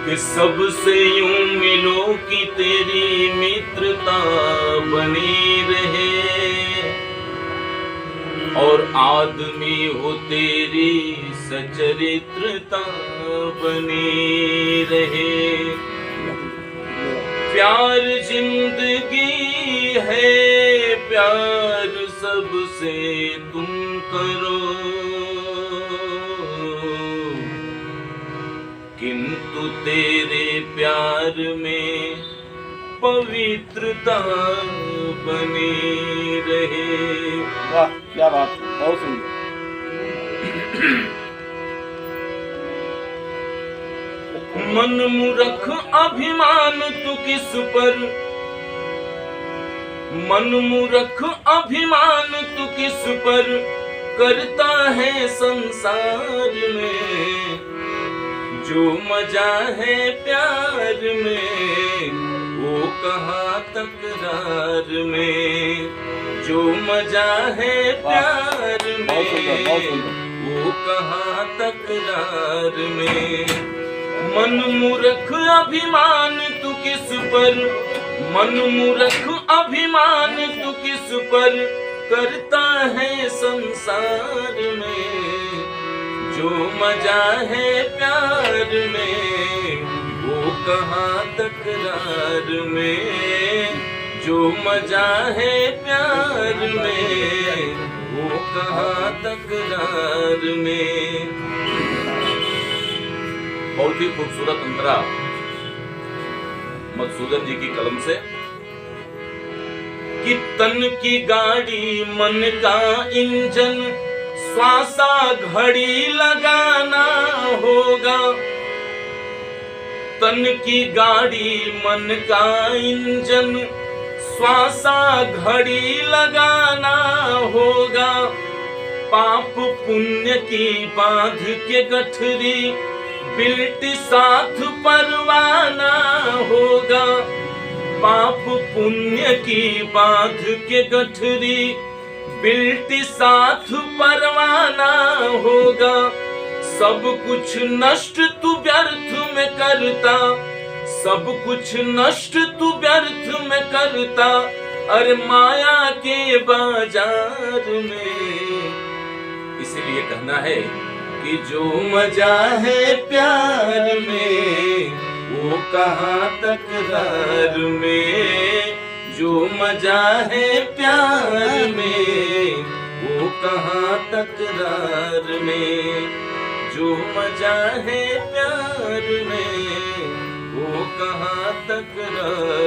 कि सबसे यूं मिलो कि तेरी मित्रता बनी रहे, और आदमी हो तेरी सचरित्रता बनी रहे। प्यार जिंदगी है, प्यार सबसे तुम करो, किंतु तेरे प्यार में पवित्रता बनी रहे। वाह क्या बात है, बहुत सुंदर। मन मूर्ख अभिमान तू किस पर, मन मूर्ख अभिमान तू किस पर करता है संसार में, जो मजा है प्यार में वो कहाँ तकरार में, जो मजा है प्यार में वो कहाँ तकरार में। मन मूर्ख अभिमान तू किस पर, मन मूर्ख अभिमान तू किस पर करता है संसार में, जो मजा है प्यार में वो कहाँ तकरार में, जो मजा है प्यार में वो कहाँ तकरार में। बहुत ही खूबसूरत अंतरा मधुसूदन जी की कलम से। कि तन की गाड़ी मन का इंजन, श्वासा घड़ी लगाना होगा, तन की गाड़ी मन का इंजन, श्वासा घड़ी लगाना होगा, पाप पुण्य की बांध के गठरी बिल्ट साथ परवाना होगा, पाप पुण्य की बांध के गठरी बिल्ट साथ परवाना होगा। सब कुछ नष्ट तू व्यर्थ में करता, सब कुछ नष्ट तू व्यर्थ में करता, अरे माया के बाजार में। इसीलिए कहना है कि जो मजा है प्यार में वो कहाँ तकरार में, जो मजा है प्यार में वो कहाँ तकरार में, जो मजा है प्यार में वो कहाँ तकरार